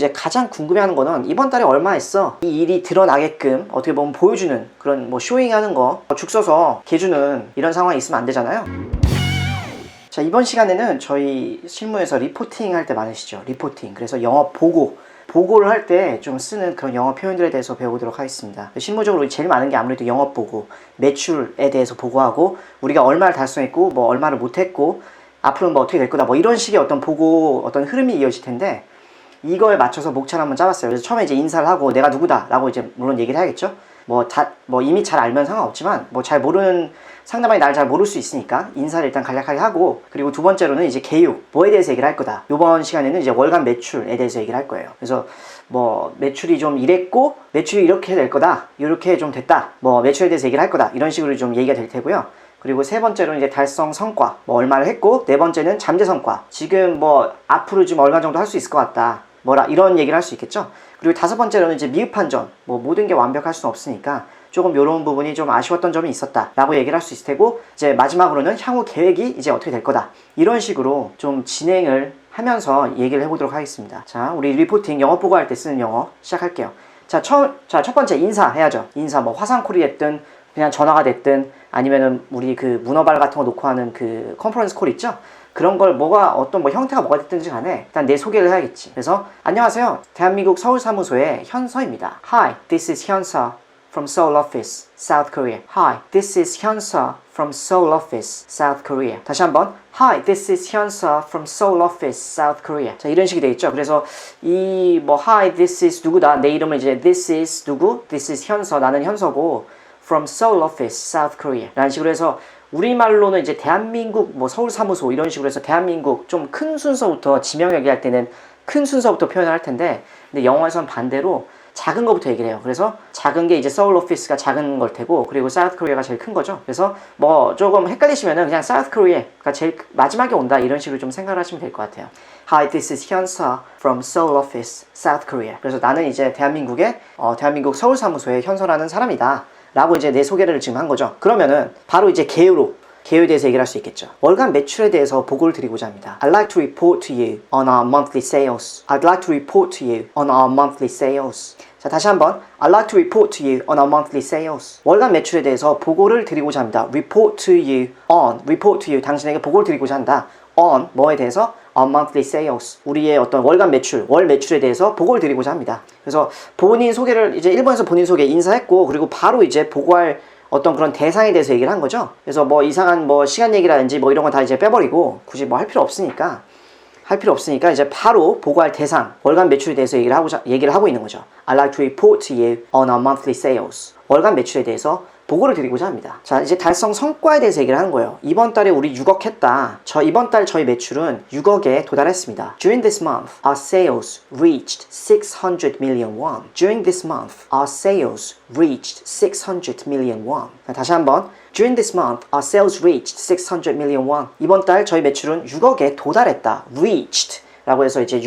이제 가장 궁금해하는 거는 이번 달에 얼마 했어? 이 일이 드러나게끔 어떻게 보면 보여주는 그런 뭐 쇼잉하는 거, 죽 써서 개주는 이런 상황이 있으면 안 되잖아요. 자, 이번 시간에는 저희 실무에서 리포팅 할 때 많으시죠? 리포팅. 그래서 영업 보고를 할 때 좀 쓰는 그런 영어 표현들에 대해서 배워보도록 하겠습니다. 실무적으로 제일 많은 게 아무래도 영업 보고, 매출에 대해서 보고하고, 우리가 얼마를 달성했고, 뭐 얼마를 못했고, 앞으로는 뭐 어떻게 될 거다, 뭐 이런 식의 어떤 보고, 어떤 흐름이 이어질 텐데, 이거에 맞춰서 목차를 한번 짜봤어요. 그래서 처음에 이제 인사를 하고 내가 누구다 라고 이제 물론 얘기를 해야겠죠. 뭐 이미 잘 알면 상관없지만 뭐 잘 모르는 상대방이 날 잘 모를 수 있으니까 인사를 일단 간략하게 하고, 그리고 두 번째로는 이제 개요, 뭐에 대해서 얘기를 할 거다. 이번 시간에는 이제 월간 매출에 대해서 얘기를 할 거예요. 그래서 뭐 매출이 좀 이랬고 매출이 이렇게 될 거다, 이렇게 좀 됐다, 뭐 매출에 대해서 얘기를 할 거다, 이런 식으로 좀 얘기가 될 테고요. 그리고 세 번째로는 이제 달성 성과, 뭐 얼마를 했고, 네 번째는 잠재 성과, 지금 뭐 앞으로 좀 얼마 정도 할 수 있을 것 같다, 뭐라 이런 얘기를 할 수 있겠죠. 그리고 다섯 번째로는 이제 미흡한 점, 뭐 모든 게 완벽할 수는 없으니까 조금 요런 부분이 좀 아쉬웠던 점이 있었다 라고 얘기를 할 수 있을 테고, 이제 마지막으로는 향후 계획이 이제 어떻게 될 거다, 이런 식으로 좀 진행을 하면서 얘기를 해보도록 하겠습니다. 자, 우리 리포팅 영어 보고할 때 쓰는 영어 시작할게요. 첫 번째 인사 해야죠. 인사, 뭐 화상콜이 됐든 그냥 전화가 됐든 아니면은 우리 그 문어발 같은 거 놓고 하는 그 컨퍼런스 콜 있죠? 그런 걸 어떤 뭐 형태가 뭐가 됐든지 간에 일단 내 소개를 해야겠지. 그래서 안녕하세요, 대한민국 서울사무소의 현서입니다. Hi, this is 현서 from Seoul office, South Korea. Hi, this is 현서 from Seoul office, South Korea. 다시 한번. Hi, this is 현서 from Seoul office, South Korea. 자, 이런 식이 되겠죠. 그래서 이 뭐 Hi, this is 누구다, 내 이름은 이제 this is 누구, this is 현서, 나는 현서고 from Seoul office, South Korea 라는 식으로 해서, 우리말로는 이제 대한민국 뭐 서울사무소 이런 식으로 해서 대한민국 좀 큰 순서부터, 지명 얘기할 때는 큰 순서부터 표현을 할 텐데, 근데 영어에서는 반대로 작은 거부터 얘기를 해요. 그래서 작은 게 이제 서울 오피스가 작은 걸 테고, 그리고 사우스 코리아가 제일 큰 거죠. 그래서 뭐 조금 헷갈리시면은 그냥 사우스 코리아가 제일 마지막에 온다, 이런 식으로 좀 생각을 하시면 될 것 같아요. Hi, this is 현서 from Seoul office, South Korea. 그래서 나는 이제 대한민국 서울 사무소의 현서라는 사람이다 라고 이제 내 소개를 지금 한 거죠. 그러면은 바로 이제 개요에 대해서 얘기를 할 수 있겠죠. 월간 매출에 대해서 보고를 드리고자 합니다. I'd like to report to you on our monthly sales. I'd like to report to you on our monthly sales. 자, 다시 한번. I'd like to report to you on our monthly sales. 월간 매출에 대해서 보고를 드리고자 합니다. Report to you on. Report to you. 당신에게 보고를 드리고자 한다. On. 뭐에 대해서? On monthly sales. 우리의 어떤 월간 매출, 월 매출에 대해서 보고를 드리고자 합니다. 그래서 본인 소개를 이제 1번에서 본인 소개 인사했고, 그리고 바로 이제 보고할 어떤 그런 대상에 대해서 얘기를 한 거죠. 그래서 뭐 이상한 뭐 시간 얘기라든지 뭐 이런 건 다 이제 빼버리고, 굳이 뭐 할 필요 없으니까 이제 바로 보고할 대상, 월간 매출에 대해서 얘기를 하고 있는 거죠. I'd like to report to you on our monthly sales. 월간 매출에 대해서 보고를 드리고자 합니다. 자, 이제 달성 성과에 대해서 얘기를 하는 거예요. 이번 달에 우리 6억 했다. 이번 달 저희 매출은 6억에 도달했습니다. During this month, our sales reached 600 million won. During this month, our sales reached 600 million won. 다시 한번. During this month, our sales reached 600 million won. 이번 달 저희 매출은 6억에 도달했다. reached 라고 해서 이제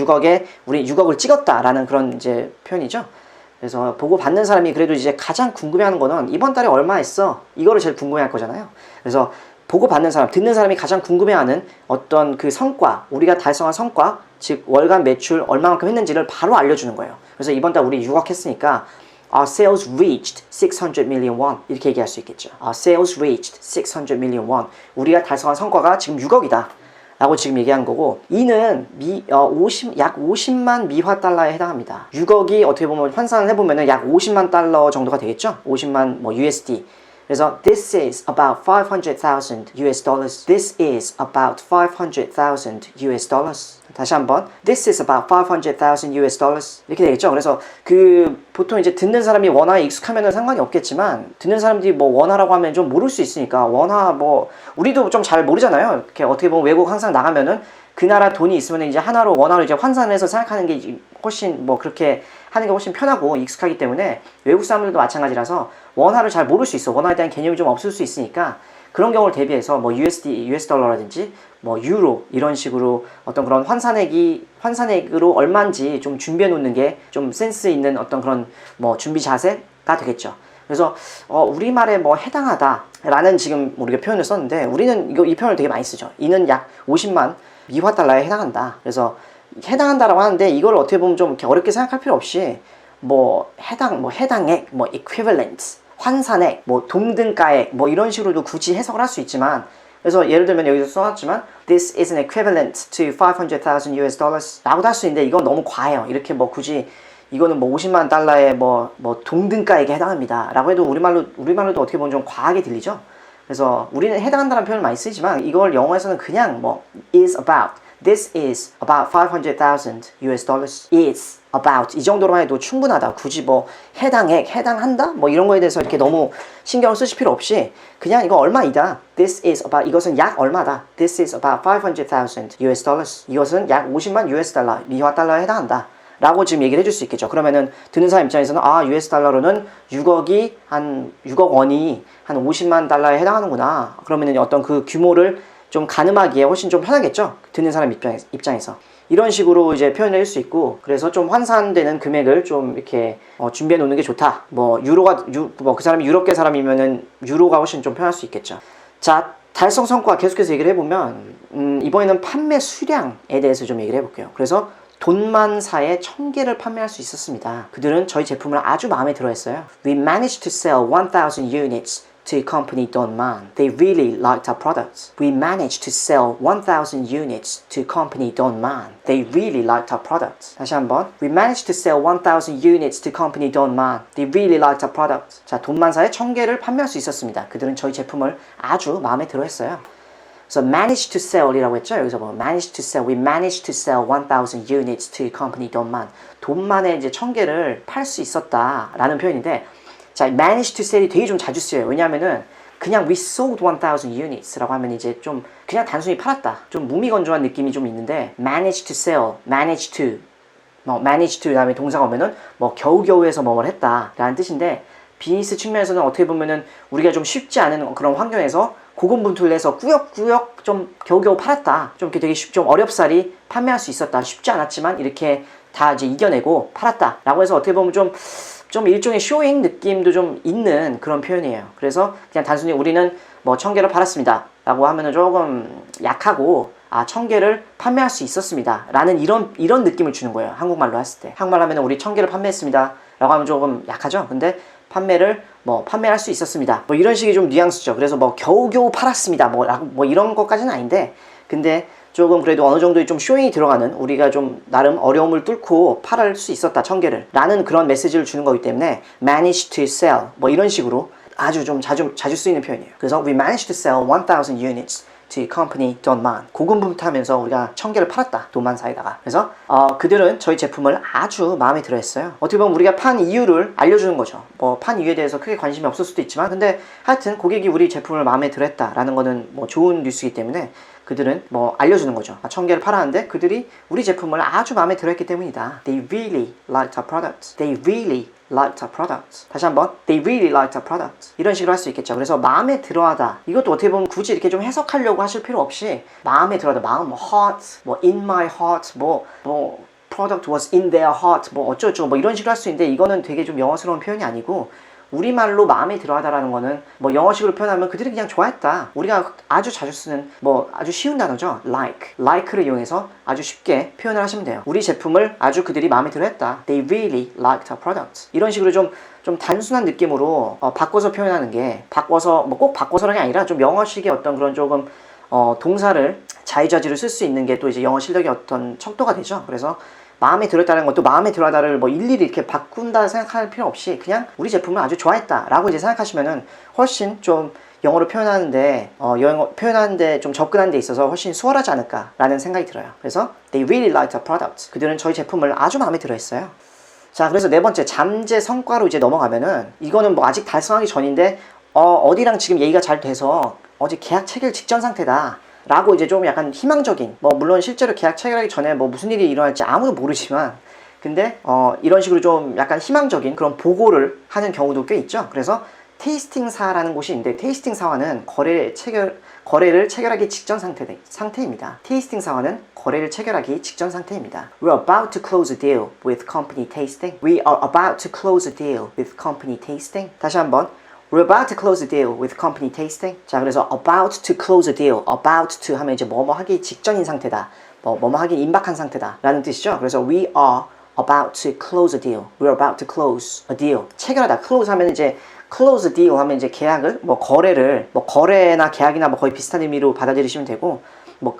우리 6억을 찍었다라는 그런 이제 표현이죠. 그래서 보고 받는 사람이 그래도 이제 가장 궁금해하는 거는 이번 달에 얼마 했어? 이거를 제일 궁금해할 거잖아요. 그래서 보고 받는 사람, 듣는 사람이 가장 궁금해하는 어떤 그 성과, 우리가 달성한 성과, 즉 월간 매출 얼마만큼 했는지를 바로 알려주는 거예요. 그래서 이번 달 우리 6억 했으니까 Our sales reached 600 million won. 이렇게 얘기할 수 있겠죠. Our sales reached 600 million won. 우리가 달성한 성과가 지금 6억이다 라고 지금 얘기한 거고, 이는 약 50만 미화 달러에 해당합니다. 6억이 어떻게 보면 환산을 해보면 약 50만 달러 정도가 되겠죠. 50만 뭐 USD. 그래서 this is about 500,000 US dollars. This is about 500,000 US dollars. 다시 한번. This is about 500,000 US dollars. 이렇게 되겠죠. 그래서 보통 이제 듣는 사람이 원화에 익숙하면 상관이 없겠지만, 듣는 사람들이 뭐 원화라고 하면 좀 모를 수 있으니까, 원화 뭐 우리도 좀 잘 모르잖아요. 이렇게 어떻게 보면 외국 항상 나가면은 그 나라 돈이 있으면 이제 원화로 이제 환산해서 생각하는 게 훨씬 뭐 그렇게 하는 게 훨씬 편하고 익숙하기 때문에, 외국 사람들도 마찬가지라서 원화를 잘 모를 수 있어. 원화에 대한 개념이 좀 없을 수 있으니까, 그런 경우를 대비해서 뭐 US 달러라든지 뭐 유로 이런 식으로 어떤 그런 환산액으로 얼마인지 좀 준비해 놓는 게 좀 센스 있는 어떤 그런 뭐 준비 자세가 되겠죠. 그래서 우리말에 뭐 해당하다 라는 지금 우리가 표현을 썼는데, 우리는 이 표현을 되게 많이 쓰죠. 이는 약 50만 미화 달러에 해당한다. 그래서 해당한다라고 하는데 이걸 어떻게 보면 좀 이렇게 어렵게 생각할 필요 없이 해당액, equivalent, 환산액, 동등가액, 이런 식으로도 굳이 해석을 할 수 있지만, 그래서 예를 들면 여기서 써놨지만 this is an equivalent to 500,000 US dollars 라고도 할 수 있는데 이건 너무 과해요. 이렇게 굳이 이거는 50만 달러의 동등가액에 해당합니다 라고 해도 우리말로도 어떻게 보면 좀 과하게 들리죠. 그래서 우리는 해당한다는 표현을 많이 쓰지만 이걸 영어에서는 그냥 is about, this is about 500,000 US dollars, is about 이 정도로만 해도 충분하다. 굳이 해당액, 해당한다? 이런 거에 대해서 이렇게 너무 신경을 쓰실 필요 없이 그냥 이거 얼마이다. This is about, 이것은 약 얼마다. This is about 500,000 US dollars. 이것은 약 50만 US 달러, 미화 달러에 해당한다. 라고 지금 얘기를 해줄 수 있겠죠. 그러면은 듣는 사람 입장에서는 US 달러로는 6억 원이 한 50만 달러에 해당하는구나. 그러면은 어떤 그 규모를 좀 가늠하기에 훨씬 좀 편하겠죠. 듣는 사람 입장에서. 이런 식으로 이제 표현을 할 수 있고, 그래서 좀 환산되는 금액을 좀 이렇게 준비해 놓는 게 좋다. 그 사람이 유럽계 사람이면은 유로가 훨씬 좀 편할 수 있겠죠. 자, 달성 성과 계속해서 얘기를 해보면, 이번에는 판매 수량에 대해서 좀 얘기를 해볼게요. 그래서 돈만사에 1000개를 판매할 수 있었습니다. 그들은 저희 제품을 아주 마음에 들어 했어요. We managed to sell 1000 units to company Donman. They really liked our products. We managed to sell 1000 units to company Donman. They really liked our products. 다시 한번. We managed to sell 1000 units to company Donman. They really liked our products. 자, 돈만사에 1000개를 판매할 수 있었습니다. 그들은 저희 제품을 아주 마음에 들어 했어요. 그래서 managed to sell이라고 했죠. 여기서 managed to sell. We managed to sell 1000 units to company Donman. 돈만에 이제 1000개를 팔 수 있었다라는 표현인데, 자, managed to sell이 되게 좀 자주 쓰여요. 왜냐하면은 그냥 we sold 1000 units라고 하면 이제 좀 그냥 단순히 팔았다. 좀 무미건조한 느낌이 좀 있는데 managed to sell, managed to 다음에 동사가 오면은 겨우겨우 해서 뭐를 했다라는 뜻인데, 비즈니스 측면에서는 어떻게 보면은 우리가 좀 쉽지 않은 그런 환경에서 고군분투를 해서 꾸역꾸역 좀 겨우겨우 팔았다. 좀 이렇게 되게 좀 어렵사리 판매할 수 있었다. 쉽지 않았지만 이렇게 다 이제 이겨내고 팔았다. 라고 해서 어떻게 보면 좀 일종의 쇼잉 느낌도 좀 있는 그런 표현이에요. 그래서 그냥 단순히 우리는 1000개를 팔았습니다 라고 하면은 조금 약하고, 1000개를 판매할 수 있었습니다 라는 이런 느낌을 주는 거예요. 한국말로 했을 때. 한국말 하면은 우리 1000개를 판매했습니다 라고 하면 조금 약하죠. 근데 판매를 판매할 수 있었습니다. 이런 식의 좀 뉘앙스죠. 그래서 겨우겨우 팔았습니다. 이런 것까지는 아닌데, 근데 조금 그래도 어느 정도의 좀 쇼잉이 들어가는, 우리가 좀 나름 어려움을 뚫고 팔을 수 있었다, 1000개를 라는 그런 메시지를 주는 거기 때문에 managed to sell 이런 식으로 아주 좀 자주 쓰이는 표현이에요. 그래서 we managed to sell 1000 units to company Donman. 고군분투하면서 우리가 1000개를 팔았다, 돈만사에다가. 그래서 그들은 저희 제품을 아주 마음에 들어 했어요. 어떻게 보면 우리가 판 이유를 알려주는 거죠. 판 이유에 대해서 크게 관심이 없을 수도 있지만, 근데 하여튼 고객이 우리 제품을 마음에 들어 했다라는 거는 좋은 뉴스이기 때문에 그들은 알려주는 거죠. 1000개를 팔았는데 그들이 우리 제품을 아주 마음에 들어 했기 때문이다. They really liked our products. They really liked our products. 다시 한번. They really liked our products. 이런 식으로 할 수 있겠죠. 그래서 마음에 들어하다. 이것도 어떻게 보면 굳이 이렇게 좀 해석하려고 하실 필요 없이 마음에 들어하다. 마음 heart, in my heart, product was in their heart, 어쩌고저쩌고 이런 식으로 할 수 있는데, 이거는 되게 좀 영어스러운 표현이 아니고 우리말로 마음에 들어하다라는 거는 영어식으로 표현하면 그들이 그냥 좋아했다. 우리가 아주 자주 쓰는 아주 쉬운 단어죠. like를 이용해서 아주 쉽게 표현을 하시면 돼요. 우리 제품을 아주 그들이 마음에 들어했다. They really liked our products. 이런 식으로 좀 단순한 느낌으로 바꿔서 표현하는 게, 꼭 바꿔서라는 게 아니라 좀 영어식의 어떤 그런 조금 동사를 자의자지를 쓸 수 있는 게 또 이제 영어 실력의 어떤 척도가 되죠. 그래서 마음에 들었다는 것도 마음에 들어하다를 일일이 이렇게 바꾼다 생각할 필요 없이 그냥 우리 제품을 아주 좋아했다 라고 이제 생각하시면은 훨씬 좀 영어로 표현하는데 좀 접근하는 데 있어서 훨씬 수월하지 않을까 라는 생각이 들어요. 그래서 they really liked our products. 그들은 저희 제품을 아주 마음에 들어 했어요. 자, 그래서 네 번째 잠재 성과로 이제 넘어가면은, 이거는 아직 달성하기 전인데 어디랑 지금 얘기가 잘 돼서 어제 계약 체결 직전 상태다 라고 이제 좀 약간 희망적인, 물론 실제로 계약 체결하기 전에 무슨 일이 일어날지 아무도 모르지만, 근데 이런 식으로 좀 약간 희망적인 그런 보고를 하는 경우도 꽤 있죠. 그래서 테이스팅사라는 곳이 있는데, 테이스팅사와는 거래를 체결하기 직전 상태입니다. 테이스팅사와는 거래를 체결하기 직전 상태입니다. We're about to close a deal with company tasting. We are about to close a deal with company tasting. 다시 한번. We're about to close a deal with company tasting. 자, 그래서 about to close a deal, about to 하면 이제 하기 직전인 상태다, 뭐뭐 하긴 임박한 상태다 라는 뜻이죠. 그래서 we are about to close a deal. We're about to close a deal. 체결하다. close 하면 이제 close a deal 하면 이제 계약을 거래를 거래나 계약이나 거의 비슷한 의미로 받아들이시면 되고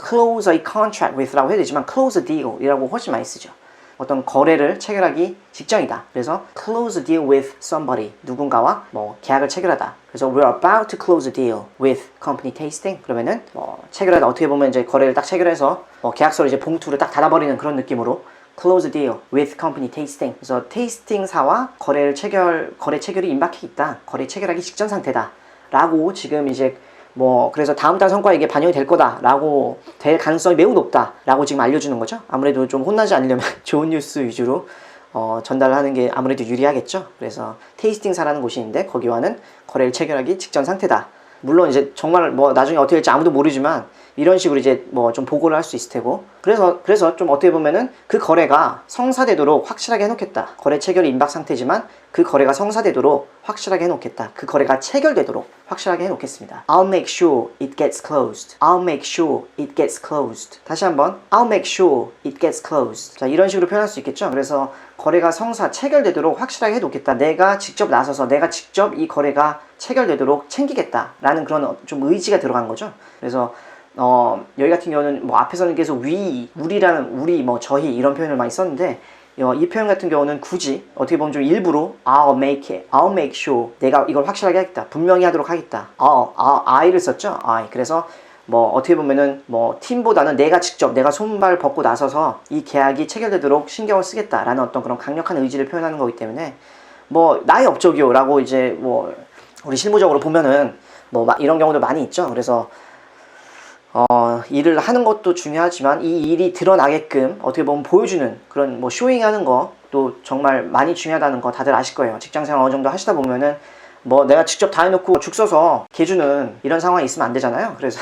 close a contract with라고 해야 되지만 close a deal이라고 훨씬 많이 쓰죠. 어떤 거래를 체결하기 직전이다. 그래서 close a deal with somebody. 누군가와 계약을 체결하다. 그래서 we're about to close a deal with company tasting. 그러면은 체결하다 어떻게 보면 이제 거래를 딱 체결해서 계약서를 이제 봉투를 딱 닫아버리는 그런 느낌으로 close a deal with company tasting. 그래서 테이스팅사와 거래 체결이 임박해 있다. 거래 체결하기 직전 상태다. 라고 지금 이제 그래서 다음 달 성과에 이게 반영이 될 거다라고 될 가능성이 매우 높다라고 지금 알려주는 거죠. 아무래도 좀 혼나지 않으려면 좋은 뉴스 위주로 전달하는 게 아무래도 유리하겠죠. 그래서 테이스팅사라는 곳이 있는데 거기와는 거래를 체결하기 직전 상태다. 물론 이제 정말 나중에 어떻게 될지 아무도 모르지만 이런 식으로 이제 좀 보고를 할 수 있을 테고 그래서 좀 어떻게 보면은 그 거래가 성사되도록 확실하게 해놓겠다. 거래 체결이 임박 상태지만 그 거래가 성사되도록 확실하게 해놓겠다. 그 거래가 체결되도록 확실하게 해놓겠습니다. I'll make sure it gets closed. I'll make sure it gets closed. 다시 한번 I'll make sure it gets closed. 자, 이런 식으로 표현할 수 있겠죠. 그래서 거래가 체결되도록 확실하게 해놓겠다. 내가 직접 나서서 내가 직접 이 거래가 체결되도록 챙기겠다 라는 그런 좀 의지가 들어간 거죠. 그래서 여기 같은 경우는 앞에서는 계속 우리라는 저희 이런 표현을 많이 썼는데 이 표현 같은 경우는 굳이 어떻게 보면 좀 일부러 I'll make sure 내가 이걸 확실하게 하겠다. 분명히 하도록 하겠다. I를 썼죠. I. 그래서 어떻게 보면은 팀보다는 내가 손발 벗고 나서서 이 계약이 체결되도록 신경을 쓰겠다라는 어떤 그런 강력한 의지를 표현하는 거기 때문에 나의 업적이요 라고 이제 우리 실무적으로 보면은 이런 경우도 많이 있죠. 그래서 일을 하는 것도 중요하지만 이 일이 드러나게끔 어떻게 보면 보여주는 그런 쇼잉하는 것도 정말 많이 중요하다는 거 다들 아실 거예요. 직장생활 어느 정도 하시다 보면은 내가 직접 다 해놓고 죽 써서 개주는 이런 상황이 있으면 안 되잖아요. 그래서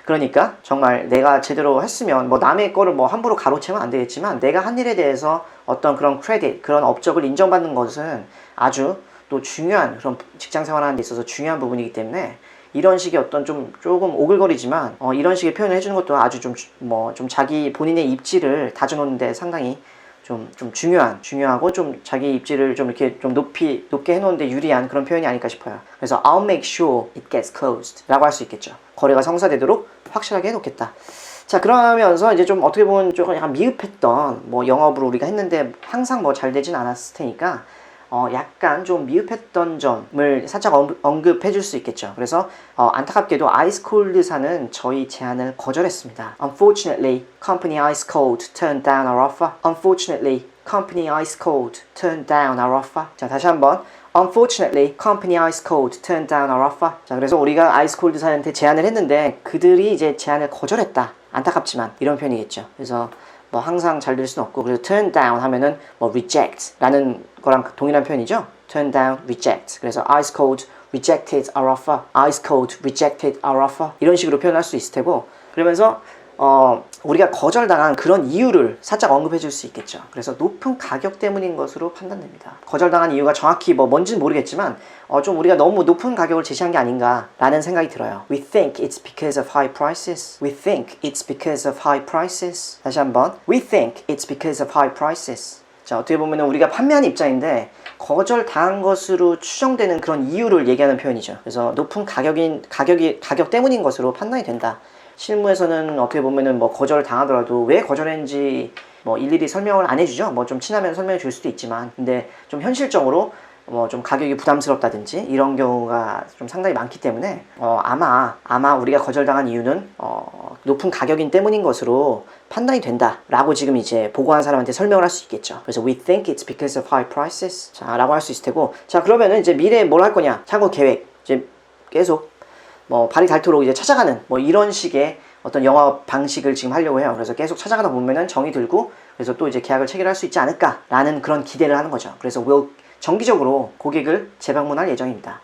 그러니까 정말 내가 제대로 했으면 남의 거를 함부로 가로채면 안 되겠지만 내가 한 일에 대해서 어떤 그런 크레딧, 그런 업적을 인정받는 것은 아주 또 중요한 그런 직장생활하는 데 있어서 중요한 부분이기 때문에 이런 식의 어떤 조금 오글거리지만 이런 식의 표현을 해주는 것도 아주 좀 자기 본인의 입지를 다져놓는데 상당히 좀 중요하고 좀 자기 입지를 좀 이렇게 좀 높게 해놓는데 유리한 그런 표현이 아닐까 싶어요. 그래서 I'll make sure it gets closed 라고 할 수 있겠죠. 거래가 성사되도록 확실하게 해놓겠다. 자, 그러면서 이제 좀 어떻게 보면 조금 약간 미흡했던 영업을 우리가 했는데 항상 잘 되진 않았을 테니까 약간 좀 미흡했던 점을 살짝 언급해 줄 수 있겠죠. 그래서 안타깝게도 아이스콜드사는 저희 제안을 거절했습니다. Unfortunately, company Ice Cold turned down our offer. Unfortunately, company Ice Cold turned down our offer. 자, 다시 한번 Unfortunately, company Ice Cold turned down our offer. 자, 그래서 우리가 아이스콜드사한테 제안을 했는데 그들이 이제 제안을 거절했다. 안타깝지만 이런 표현이겠죠. 그래서 항상 잘 될 수는 없고, 그래서 turn down 하면은 reject 라는 거랑 동일한 표현이죠. turn down, reject. 그래서 ice cold rejected our offer. ice cold rejected our offer. 이런 식으로 표현할 수 있을 테고, 그러면서 우리가 거절당한 그런 이유를 살짝 언급해 줄 수 있겠죠. 그래서 높은 가격 때문인 것으로 판단됩니다. 거절당한 이유가 정확히 뭔지는 모르겠지만 좀 우리가 너무 높은 가격을 제시한 게 아닌가 라는 생각이 들어요. We think it's because of high prices. We think it's because of high prices. 다시 한번 We think it's because of high prices. 자, 어떻게 보면 우리가 판매하는 입장인데 거절당한 것으로 추정되는 그런 이유를 얘기하는 표현이죠. 그래서 높은 가격 때문인 것으로 판단이 된다. 실무에서는 어떻게 보면은 거절을 당하더라도 왜 거절했는지 일일이 설명을 안 해주죠. 좀 친하면 설명해 줄 수도 있지만, 근데 좀 현실적으로 좀 가격이 부담스럽다든지 이런 경우가 좀 상당히 많기 때문에 아마 우리가 거절당한 이유는 높은 가격인 때문인 것으로 판단이 된다 라고 지금 이제 보고한 사람한테 설명을 할 수 있겠죠. 그래서 we think it's because of high prices 자 라고 할 수 있을 테고, 자 그러면은 이제 미래에 뭘 할 거냐, 향후 계획 이제 계속 발이 닳도록 이제 찾아가는 이런 식의 어떤 영업 방식을 지금 하려고 해요. 그래서 계속 찾아가다 보면은 정이 들고 그래서 또 이제 계약을 체결할 수 있지 않을까라는 그런 기대를 하는 거죠. 그래서 정기적으로 고객을 재방문할 예정입니다.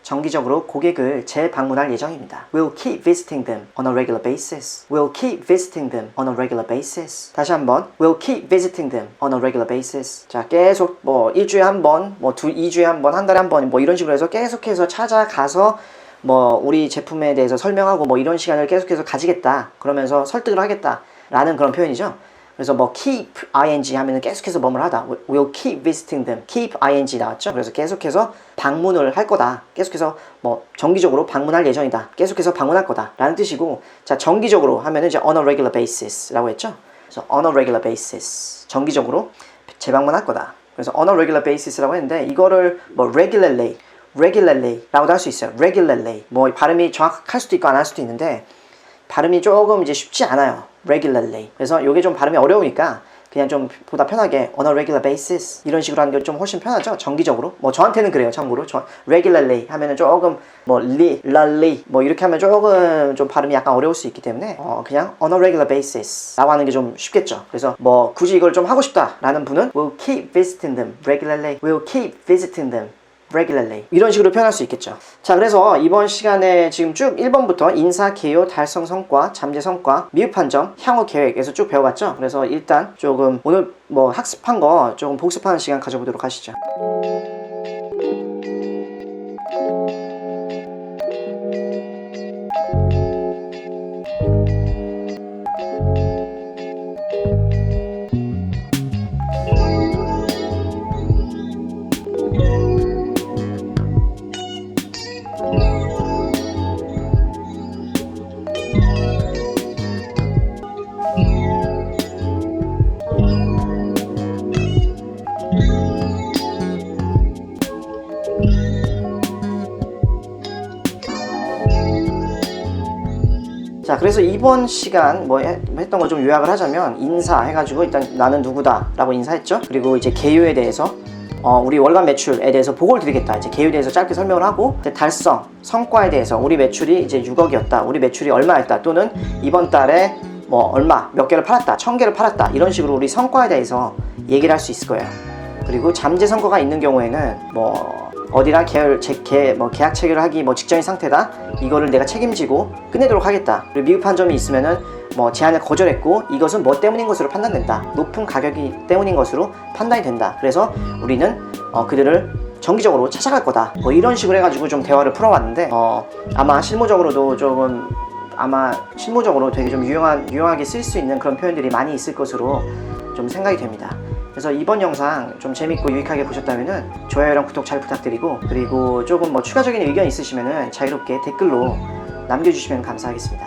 We'll keep visiting them on a regular basis. We'll keep visiting them on a regular basis. 다시 한번 We'll keep visiting them on a regular basis. 자, 계속 일주일에 한 번, 2주에 한 번, 한 달에 한 번 이런 식으로 해서 계속해서 찾아가서 우리 제품에 대해서 설명하고 이런 시간을 계속해서 가지겠다. 그러면서 설득을 하겠다. 라는 그런 표현이죠. 그래서 뭐 keep ing 하면은 계속해서 뭐뭐 하다. We'll keep visiting them. keep ing 나왔죠. 그래서 계속해서 방문을 할 거다. 계속해서 뭐 정기적으로 방문할 예정이다. 계속해서 방문할 거다. 라는 뜻이고, 자, 정기적으로 하면은 이제 on a regular basis 라고 했죠. 그래서 on a regular basis. 정기적으로 재방문할 거다. 그래서 on a regular basis라고 했는데, 이거를 뭐 regularly 라고도 할 수 있어요. regularly. 뭐 발음이 정확할 수도 있고 안 할 수도 있는데, 발음이 조금 이제 쉽지 않아요. regularly. 그래서 이게 좀 발음이 어려우니까 그냥 좀 보다 편하게 on a regular basis 이런 식으로 하는 게 좀 훨씬 편하죠. 정기적으로. 뭐 저한테는 그래요. 참고로. regularly 하면은 조금 뭐 lally 뭐 이렇게 하면 조금 좀 발음이 약간 어려울 수 있기 때문에 그냥 on a regular basis 라고 하는 게 좀 쉽겠죠. 그래서 뭐 굳이 이걸 좀 하고 싶다라는 분은 we'll keep visiting them regularly. we'll keep visiting them regularly 이런 식으로 표현할 수 있겠죠. 자, 그래서 이번 시간에 지금 쭉 1번부터 인사, 개요, 달성 성과, 잠재 성과, 미흡한 점, 향후 계획에서 쭉 배워봤죠. 그래서 일단 조금 오늘 뭐 학습한 거 조금 복습하는 시간 가져보도록 하시죠. 자, 그래서 이번 시간 뭐 했던 거 좀 요약을 하자면, 인사 해가지고 일단 나는 누구다 라고 인사했죠. 그리고 이제 개요에 대해서 우리 월간 매출에 대해서 보고를 드리겠다. 이제 개요에 대해서 짧게 설명을 하고, 이제 달성, 성과에 대해서 우리 매출이 이제 6억이었다. 우리 매출이 얼마였다. 또는 이번 달에 뭐 얼마, 몇 개를 팔았다. 1000개를 팔았다. 이런 식으로 우리 성과에 대해서 얘기를 할 수 있을 거예요. 그리고 잠재 성과가 있는 경우에는 뭐 어디랑 계약 체결을 하기 뭐 직전인 상태다. 이거를 내가 책임지고 끝내도록 하겠다. 그리고 미흡한 점이 있으면은 뭐 제안을 거절했고 이것은 뭐 때문인 것으로 판단된다. 높은 가격이 때문인 것으로 판단이 된다. 그래서 우리는 그들을 정기적으로 찾아갈 거다. 뭐 이런 식으로 해가지고 좀 대화를 풀어왔는데 아마 실무적으로 되게 좀 유용하게 쓸 수 있는 그런 표현들이 많이 있을 것으로 좀 생각이 됩니다. 그래서 이번 영상 좀 재밌고 유익하게 보셨다면은 좋아요랑 구독 잘 부탁드리고, 그리고 조금 뭐 추가적인 의견 있으시면은 자유롭게 댓글로 남겨주시면 감사하겠습니다.